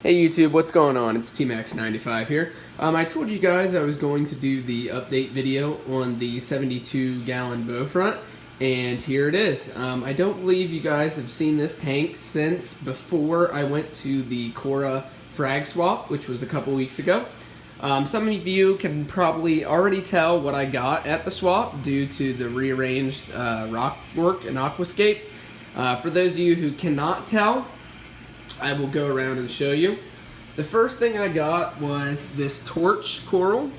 Hey YouTube, what's going on? It's T-Max95 here. I told you guys I was going to do the update video on the 72-gallon bow front, and here it is. I don't believe you guys have seen this tank since before I went to the Cora frag swap, which was a couple weeks ago. Some of you can probably already tell what I got at the swap due to the rearranged rock work and aquascape. For those of you who cannot tell, I will go around and show you. The first thing I got was this torch coral.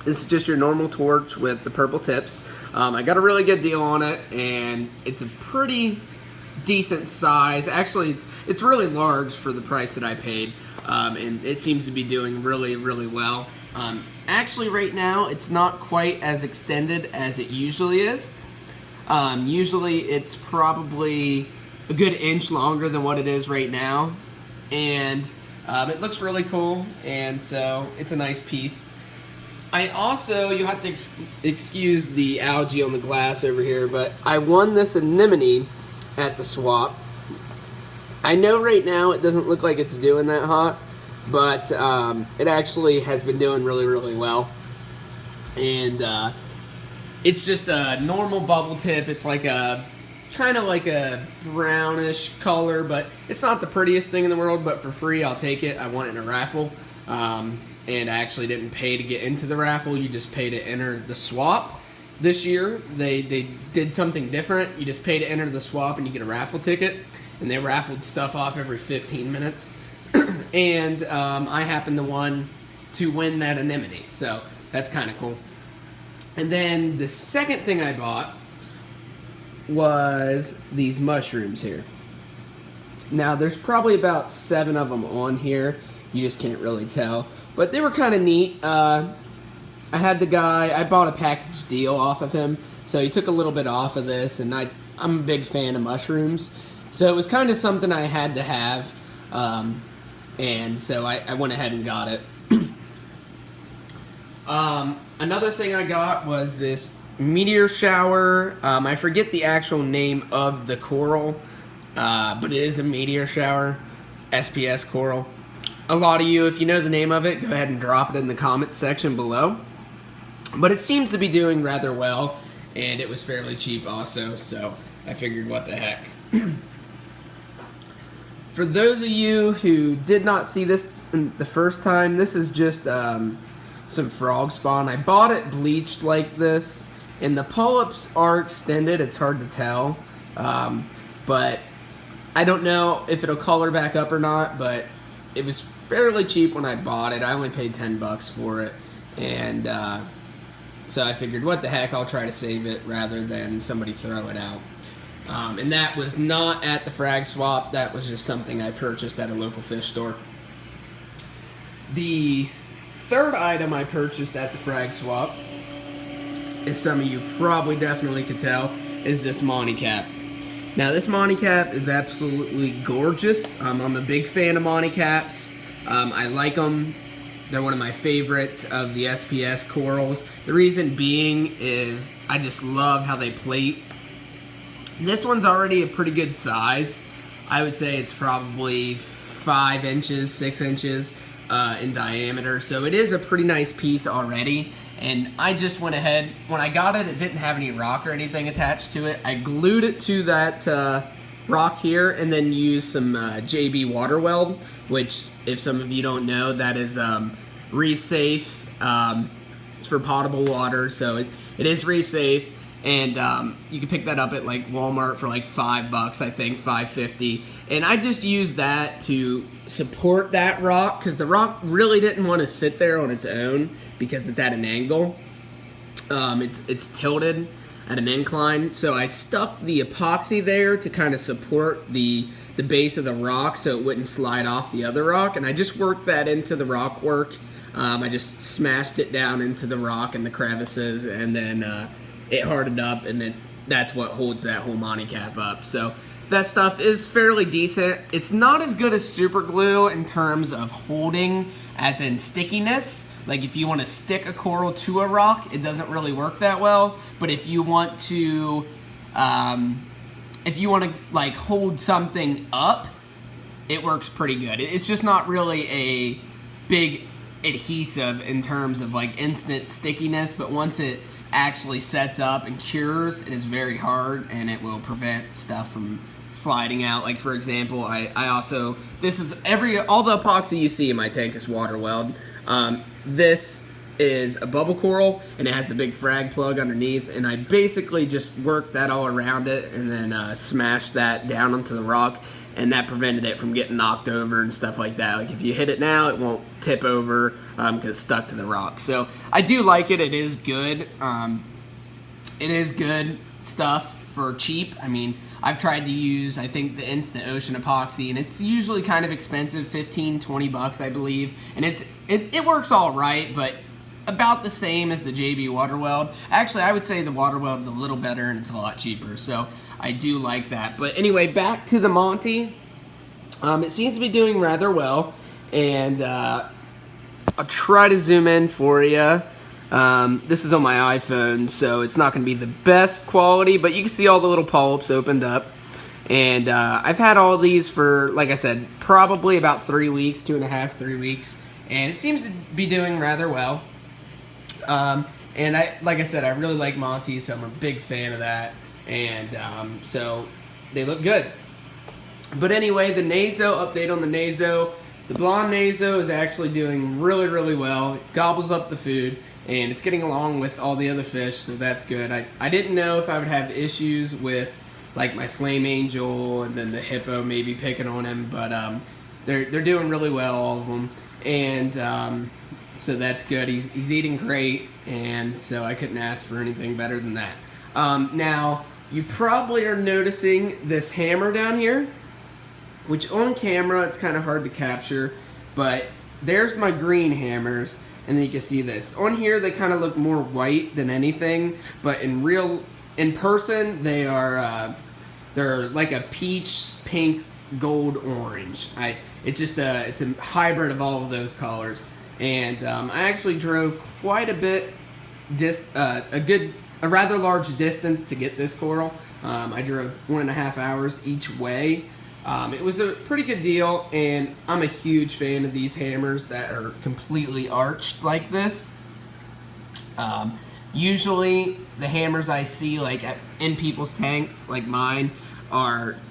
This is just your normal torch with the purple tips. I got a really good deal on it, and it's a pretty decent size. Actually, it's really large for the price that I paid, and it seems to be doing really, really well. Actually, right now, it's not quite as extended as it usually is. Usually, it's probably a good inch longer than what it is right now, and it looks really cool, and so it's a nice piece. I also, you have to excuse the algae on the glass over here, but I won this anemone at the swap. I know right now it doesn't look like it's doing that hot, but it actually has been doing really, really well. And it's just a normal bubble tip. It's like a kind of like a brownish color, but it's not the prettiest thing in the world, but for free I'll take it. I won it in a raffle, and I actually didn't pay to get into the raffle. You just pay to enter the swap. This year they did something different. You just pay to enter the swap and you get a raffle ticket, and they raffled stuff off every 15 minutes. And I happened to win that anemone, so that's kind of cool. And then the second thing I bought was these mushrooms here. Now there's probably about 7 of them on here. You just can't really tell, but they were kind of neat. I had the guy, I bought a package deal off of him, so he took a little bit off of this, and I'm a big fan of mushrooms, so it was kind of something I had to have, and so I went ahead and got it. Another thing I got was this meteor shower. I forget the actual name of the coral, but it is a meteor shower, SPS coral. A lot of you, if you know the name of it, go ahead and drop it in the comment section below. But it seems to be doing rather well, and it was fairly cheap also, so I figured what the heck. For those of you who did not see this the first time, this is just some frog spawn. I bought it bleached like this, and the polyps are extended. It's hard to tell, but I don't know if it'll color back up or not, but it was fairly cheap when I bought it. I only paid 10 bucks for it, and so I figured, what the heck, I'll try to save it rather than somebody throw it out. And that was not at the frag swap. That was just something I purchased at a local fish store. The third item I purchased at the frag swap, as some of you probably definitely could tell, is this Monty cap. Now this Monty cap is absolutely gorgeous. I'm a big fan of Monty caps. I like them. They're one of my favorite of the SPS corals. The reason being is I just love how they plate. This one's already a pretty good size. I would say it's probably 5 inches, 6 inches in diameter, so it is a pretty nice piece already. And I just went ahead, when I got it, it didn't have any rock or anything attached to it. I glued it to that rock here and then used some JB water weld, which, if some of you don't know, that is reef safe. It's for potable water, so it is reef safe. And you can pick that up at like Walmart for like $5, I think, $5.50. And I just used that to support that rock, because the rock really didn't want to sit there on its own because it's at an angle. It's tilted at an incline, so I stuck the epoxy there to kind of support the base of the rock so it wouldn't slide off the other rock, and I just worked that into the rock work. I just smashed it down into the rock and the crevices, and then it hardened up, and that's what holds that whole Monty cap up. So that stuff is fairly decent. It's not as good as super glue in terms of holding, as in stickiness. Like if you want to stick a coral to a rock, it doesn't really work that well. But if you want to like hold something up, it works pretty good. It's just not really a big adhesive in terms of like instant stickiness, but once it actually sets up and cures, it is very hard and it will prevent stuff from sliding out. Like for example, I also, this is all the epoxy you see in my tank is water weld. This is a bubble coral and it has a big frag plug underneath, and I basically just worked that all around it and then smashed that down onto the rock, and that prevented it from getting knocked over and stuff like that. Like if you hit it now, it won't tip over because it's stuck to the rock. So I do like it. It is good. It is good stuff for cheap. I mean, I've tried to use, I think, the Instant Ocean epoxy, and it's usually kind of expensive, 15, 20 bucks, I believe. And it works all right, but about the same as the JB Water Weld. Actually, I would say the Water Weld's a little better and it's a lot cheaper. So I do like that. But anyway, back to the Monty. It seems to be doing rather well, and I'll try to zoom in for you. This is on my iPhone, so it's not going to be the best quality, but you can see all the little polyps opened up. And I've had all these for, like I said, probably about 3 weeks, 2.5, 3 weeks, and it seems to be doing rather well. And like I said, I really like Monty, so I'm a big fan of that. And so they look good. But anyway, the Naso, update on the Naso. The blonde Naso is actually doing really, really well. It gobbles up the food, and it's getting along with all the other fish, so that's good. I didn't know if I would have issues with like my flame angel and then the hippo maybe picking on him, but they're doing really well, all of them. And so that's good. He's eating great, and so I couldn't ask for anything better than that. Now, you probably are noticing this hammer down here, which on camera it's kind of hard to capture, but there's my green hammers, and then you can see this. On here they kind of look more white than anything, but in person they are they're like a peach, pink, gold, orange. It's a hybrid of all of those colors. And I actually drove quite a bit, a rather large distance to get this coral. I drove 1.5 hours each way. It was a pretty good deal, and I'm a huge fan of these hammers that are completely arched like this. Usually the hammers I see like in people's tanks, like mine,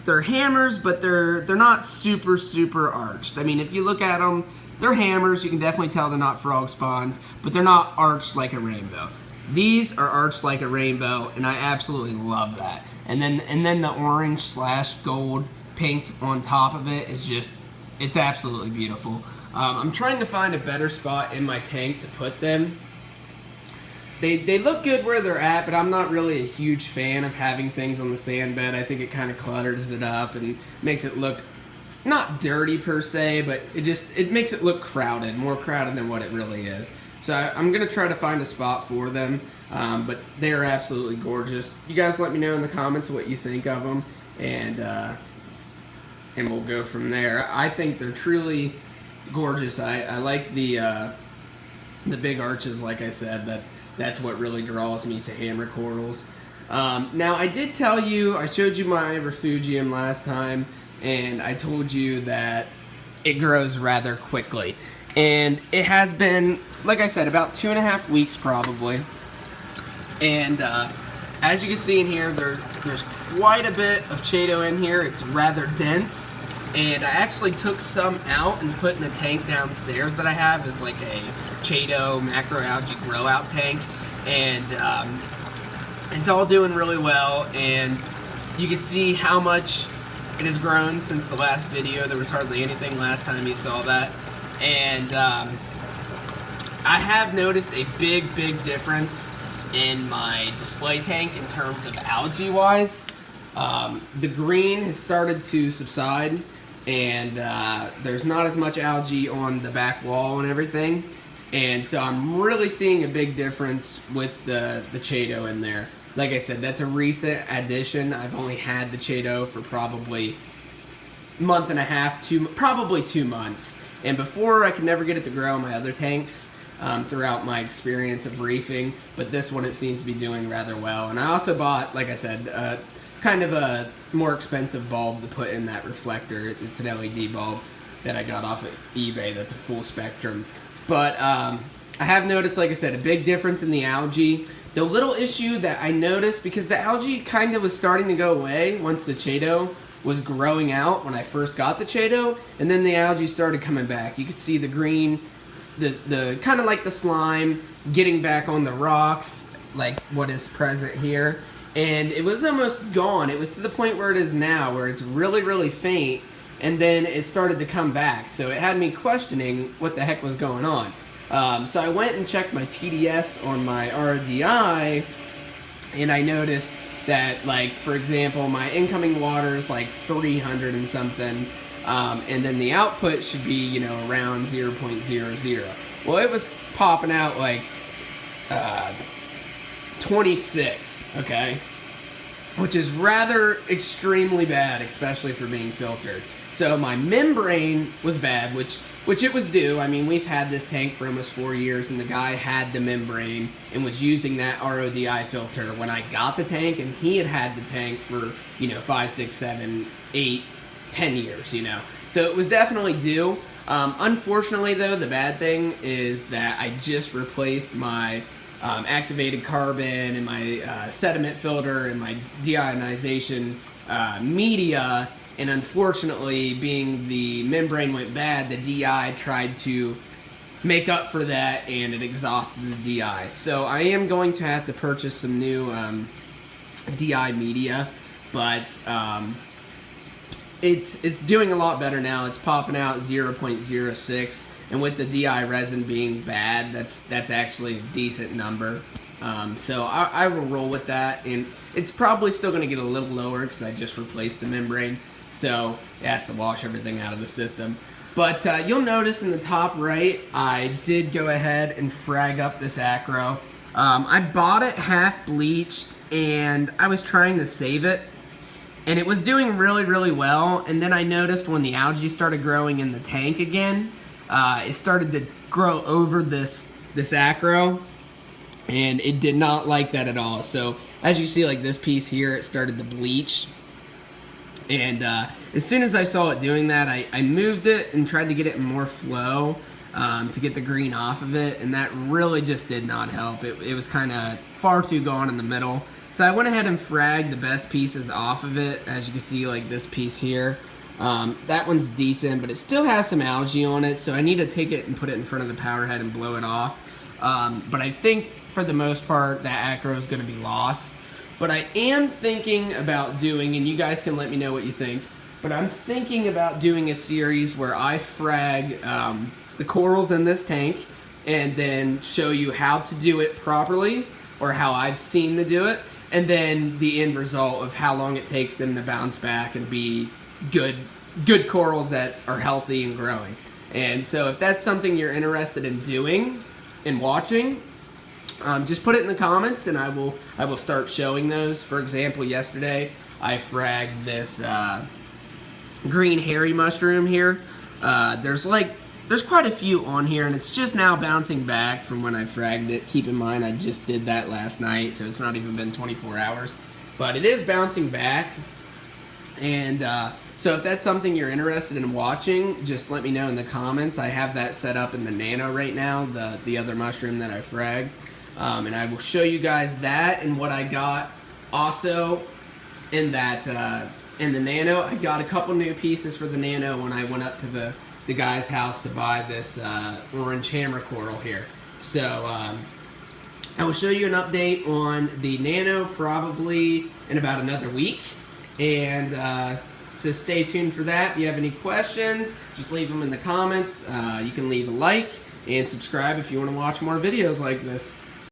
they're hammers, but they're not super arched. I mean, if you look at them, they're hammers. You can definitely tell they're not frog spawns, but they're not arched like a rainbow. These are arched like a rainbow, and I absolutely love that. And then the orange / gold pink on top of it is just, it's absolutely beautiful. I'm trying to find a better spot in my tank to put them. They look good where they're at, but I'm not really a huge fan of having things on the sand bed. I think it kind of clutters it up and makes it look not dirty per se, but it makes it look crowded, more crowded than what it really is. So I'm going to try to find a spot for them, but they're absolutely gorgeous. You guys let me know in the comments what you think of them, and we'll go from there. I think they're truly gorgeous. I like the big arches, like I said. That's what really draws me to hammer corals. Now, I did tell you, I showed you my refugium last time, and I told you that it grows rather quickly. And it has been, like I said, about 2.5 weeks probably. And as you can see in here, there's quite a bit of Chaeto in here. It's rather dense. And I actually took some out and put in a tank downstairs that I have as like a Chaeto macroalgae grow out tank. And it's all doing really well. And you can see how much it has grown since the last video. There was hardly anything last time you saw that. And I have noticed a big difference in my display tank in terms of algae wise. The green has started to subside, and there's not as much algae on the back wall and everything. And so I'm really seeing a big difference with the Chaeto in there. Like I said, that's a recent addition. I've only had the Chaeto for probably a month and a half, probably 2 months. And before, I could never get it to grow in my other tanks throughout my experience of reefing. But this one, it seems to be doing rather well. And I also bought, like I said, kind of a more expensive bulb to put in that reflector. It's an LED bulb that I got off of eBay that's a full spectrum. But I have noticed, like I said, a big difference in the algae. The little issue that I noticed, because the algae kind of was starting to go away once the Chaeto was growing out when I first got the Chaeto, and then the algae started coming back. You could see the green, the kind of like the slime getting back on the rocks, like what is present here. And it was almost gone. It was to the point where it is now, where it's really, really faint, and then it started to come back. So it had me questioning what the heck was going on. So I went and checked my TDS on my RODI, and I noticed that, like, for example, my incoming water is like 300 and something, and then the output should be, you know, around 0.00. Well, it was popping out like 26, okay? Which is rather extremely bad, especially for being filtered. So my membrane was bad, which it was due. I mean, we've had this tank for almost 4 years, and the guy had the membrane and was using that RODI filter when I got the tank, and he had the tank for, you know, 5, 6, 7, 8, 10 years, you know. So it was definitely due. Unfortunately, though, the bad thing is that I just replaced my activated carbon and my sediment filter and my deionization media, and unfortunately, being the membrane went bad, the DI tried to make up for that, and it exhausted the DI. So I am going to have to purchase some new DI media, but it's doing a lot better now. It's popping out 0.06, and with the DI resin being bad, that's actually a decent number. So I will roll with that, and it's probably still going to get a little lower because I just replaced the membrane, so it has to wash everything out of the system. But you'll notice in the top right, I did go ahead and frag up this acro. I bought it half bleached, and I was trying to save it, and it was doing really, really well. And then I noticed when the algae started growing in the tank again, it started to grow over this acro, and it did not like that at all. So as you see, like this piece here, it started to bleach. And as soon as I saw it doing that, I moved it and tried to get it in more flow to get the green off of it, and that really just did not help. It was kind of far too gone in the middle. So I went ahead and fragged the best pieces off of it. As you can see, like this piece here. That one's decent, but it still has some algae on it, so I need to take it and put it in front of the power head and blow it off. But I think, for the most part, that acro is going to be lost. But I am thinking about doing, and you guys can let me know what you think, but I'm thinking about doing a series where I frag the corals in this tank and then show you how to do it properly, or how I've seen to do it, and then the end result of how long it takes them to bounce back and be good corals that are healthy and growing. And so if that's something you're interested in doing and watching, just put it in the comments, and I will start showing those. For example, yesterday I fragged this green hairy mushroom here. There's quite a few on here, and it's just now bouncing back from when I fragged it. Keep in mind, I just did that last night, so it's not even been 24 hours. But it is bouncing back, and so if that's something you're interested in watching, just let me know in the comments. I have that set up in the Nano right now, the other mushroom that I fragged. And I will show you guys that and what I got. Also, in that in the Nano, I got a couple new pieces for the Nano when I went up to the guy's house to buy this orange hammer coral here. So I will show you an update on the Nano probably in about another week, and so stay tuned for that. If you have any questions, just leave them in the comments. You can leave a like and subscribe if you want to watch more videos like this.